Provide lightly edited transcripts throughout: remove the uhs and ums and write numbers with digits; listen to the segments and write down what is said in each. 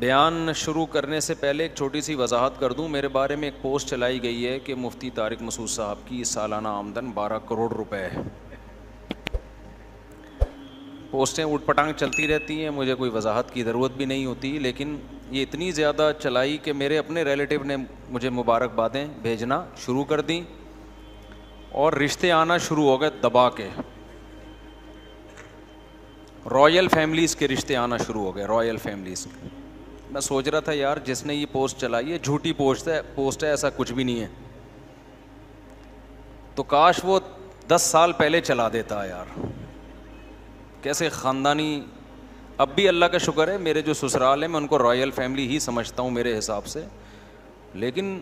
بیان شروع کرنے سے پہلے ایک چھوٹی سی وضاحت کر دوں. میرے بارے میں ایک پوسٹ چلائی گئی ہے کہ مفتی طارق مسعود صاحب کی سالانہ آمدن 12 کروڑ روپے ہے. پوسٹیں اٹھ پٹانگ چلتی رہتی ہیں, مجھے کوئی وضاحت کی ضرورت بھی نہیں ہوتی, لیکن یہ اتنی زیادہ چلائی کہ میرے اپنے ریلیٹیو نے مجھے مبارکبادیں بھیجنا شروع کر دیں اور رشتے آنا شروع ہو گئے دبا کے. رائل فیملیز کے رشتے آنا شروع ہو گئے, رائل فیملیز. میں سوچ رہا تھا یار جس نے یہ پوسٹ چلائی ہے جھوٹی پوسٹ ہے, ایسا کچھ بھی نہیں ہے. تو کاش وہ 10 سال پہلے چلا دیتا یار. کیسے خاندانی. اب بھی اللہ کا شکر ہے میرے جو سسرال ہیں میں ان کو رائل فیملی ہی سمجھتا ہوں میرے حساب سے, لیکن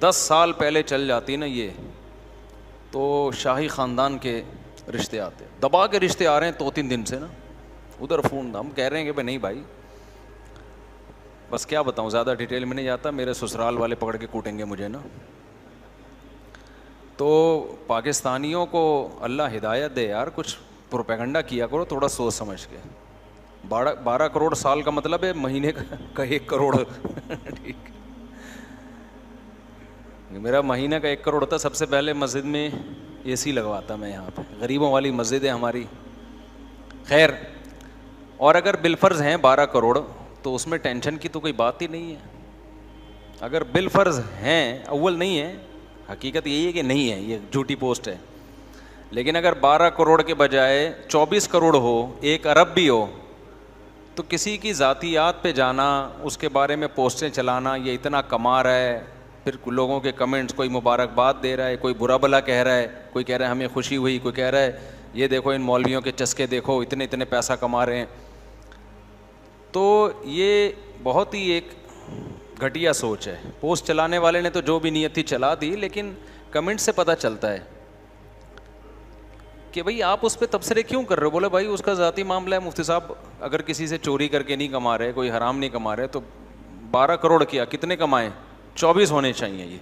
10 سال پہلے چل جاتی نا یہ تو شاہی خاندان کے رشتے آتے. دبا کے رشتے آ رہے ہیں 2-3 دن سے نا, ادھر فون. ہم کہہ رہے ہیں کہ بھائی نہیں بھائی, بس کیا بتاؤں, زیادہ ڈیٹیل میں نہیں جاتا, میرے سسرال والے پکڑ کے کوٹیں گے مجھے نا. تو پاکستانیوں کو اللہ ہدایت دے یار, کچھ پروپیگنڈا کیا کرو تھوڑا سوچ سمجھ کے. 12 کروڑ سال کا مطلب ہے مہینے کا 1 کروڑ. ٹھیک, میرا مہینہ کا 1 کروڑ ہوتا. سب سے پہلے مسجد میں اے سی لگواتا میں یہاں پہ, غریبوں والی مسجد ہے ہماری. خیر, اور اگر بالفرض ہیں 12 کروڑ تو اس میں ٹینشن کی تو کوئی بات ہی نہیں ہے. اگر بالفرض ہیں, اول نہیں ہے, حقیقت یہی ہے کہ نہیں ہے, یہ جھوٹی پوسٹ ہے. لیکن اگر 12 کروڑ کے بجائے 24 کروڑ ہو, 1 ارب بھی ہو, تو کسی کی ذاتیات پہ جانا, اس کے بارے میں پوسٹیں چلانا, یہ اتنا کما رہا ہے, پھر لوگوں کے کمنٹس, کوئی مبارکباد دے رہا ہے, کوئی برا بھلا کہہ رہا ہے, کوئی کہہ رہا ہے ہمیں خوشی ہوئی, کوئی کہہ رہا ہے یہ دیکھو ان مولویوں کے چسکے دیکھو اتنے پیسہ کما رہے ہیں. تو یہ بہت ہی ایک گھٹیا سوچ ہے. پوسٹ چلانے والے نے تو جو بھی نیت تھی چلا دی, لیکن کمنٹ سے پتہ چلتا ہے کہ بھئی آپ اس پہ تبصرے کیوں کر رہے ہو. بولے بھائی اس کا ذاتی معاملہ ہے, مفتی صاحب اگر کسی سے چوری کر کے نہیں کما رہے, کوئی حرام نہیں کما رہے, تو 12 کروڑ کیا کتنے کمائیں, 24 ہونے چاہیے یہ.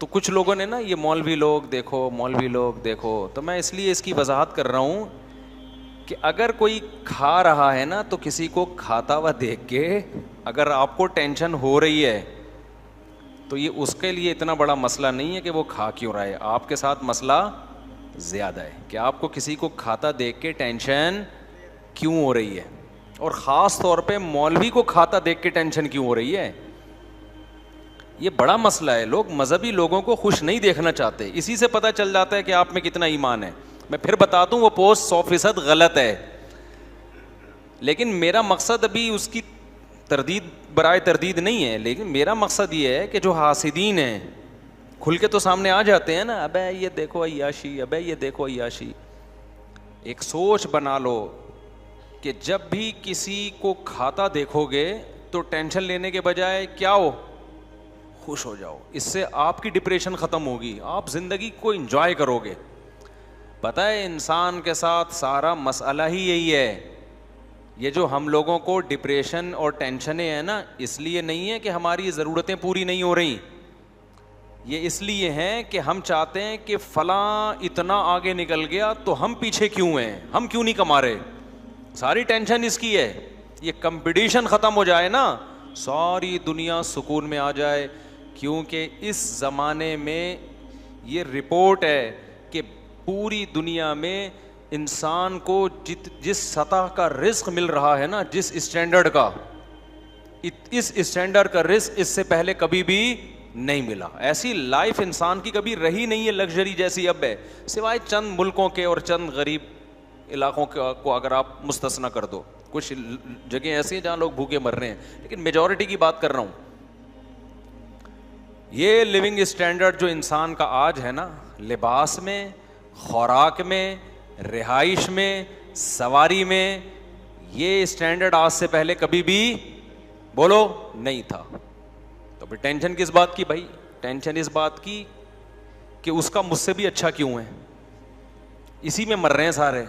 تو کچھ لوگوں نے نا یہ مولوی لوگ دیکھو, تو میں اس لیے اس کی وضاحت کر رہا ہوں کہ اگر کوئی کھا رہا ہے نا تو کسی کو کھاتا ہوا دیکھ کے اگر آپ کو ٹینشن ہو رہی ہے تو یہ اس کے لیے اتنا بڑا مسئلہ نہیں ہے کہ وہ کھا کیوں رہا ہے. آپ کے ساتھ مسئلہ زیادہ ہے کہ آپ کو کسی کو کھاتا دیکھ کے ٹینشن کیوں ہو رہی ہے, اور خاص طور پہ مولوی کو کھاتا دیکھ کے ٹینشن کیوں ہو رہی ہے. یہ بڑا مسئلہ ہے. لوگ مذہبی لوگوں کو خوش نہیں دیکھنا چاہتے, اسی سے پتہ چل جاتا ہے کہ آپ میں کتنا ایمان ہے. میں پھر بتا دوں وہ پوسٹ 100% غلط ہے, لیکن میرا مقصد ابھی اس کی برائے تردید نہیں ہے. لیکن میرا مقصد یہ ہے کہ جو حاسدین ہیں کھل کے تو سامنے آ جاتے ہیں نا, ابے یہ دیکھو عیاشی, ابے یہ دیکھو عیاشی. ایک سوچ بنا لو کہ جب بھی کسی کو کھاتا دیکھو گے تو ٹینشن لینے کے بجائے کیا ہو, خوش ہو جاؤ. اس سے آپ کی ڈپریشن ختم ہوگی, آپ زندگی کو انجوائے کرو گے. پتہ ہے انسان کے ساتھ سارا مسئلہ ہی یہی ہے. یہ جو ہم لوگوں کو ڈپریشن اور ٹینشنیں ہیں نا, اس لیے نہیں ہے کہ ہماری ضرورتیں پوری نہیں ہو رہی, یہ اس لیے ہیں کہ ہم چاہتے ہیں کہ فلاں اتنا آگے نکل گیا تو ہم پیچھے کیوں ہیں, ہم کیوں نہیں کما رہے. ساری ٹینشن اس کی ہے. یہ کمپٹیشن ختم ہو جائے نا, ساری دنیا سکون میں آ جائے. کیونکہ اس زمانے میں یہ رپورٹ ہے کہ پوری دنیا میں انسان کو جس سطح کا رزق مل رہا ہے نا, جس اسٹینڈرڈ کا, اس اسٹینڈرڈ کا رزق اس سے پہلے کبھی بھی نہیں ملا. ایسی لائف انسان کی کبھی رہی نہیں ہے لگژری جیسی اب ہے, سوائے چند ملکوں کے اور چند غریب علاقوں کو اگر آپ مستثنا کر دو. کچھ جگہیں ایسی ہیں جہاں لوگ بھوکے مر رہے ہیں, لیکن میجورٹی کی بات کر رہا ہوں. یہ لیونگ اسٹینڈرڈ جو انسان کا آج ہے نا, لباس میں, خوراک میں, رہائش میں, سواری میں, یہ اسٹینڈرڈ آج سے پہلے کبھی بھی بولو نہیں تھا. تو پھر ٹینشن کس بات کی بھائی؟ ٹینشن اس بات کی کہ اس کا مجھ سے بھی اچھا کیوں ہے, اسی میں مر رہے ہیں سارے.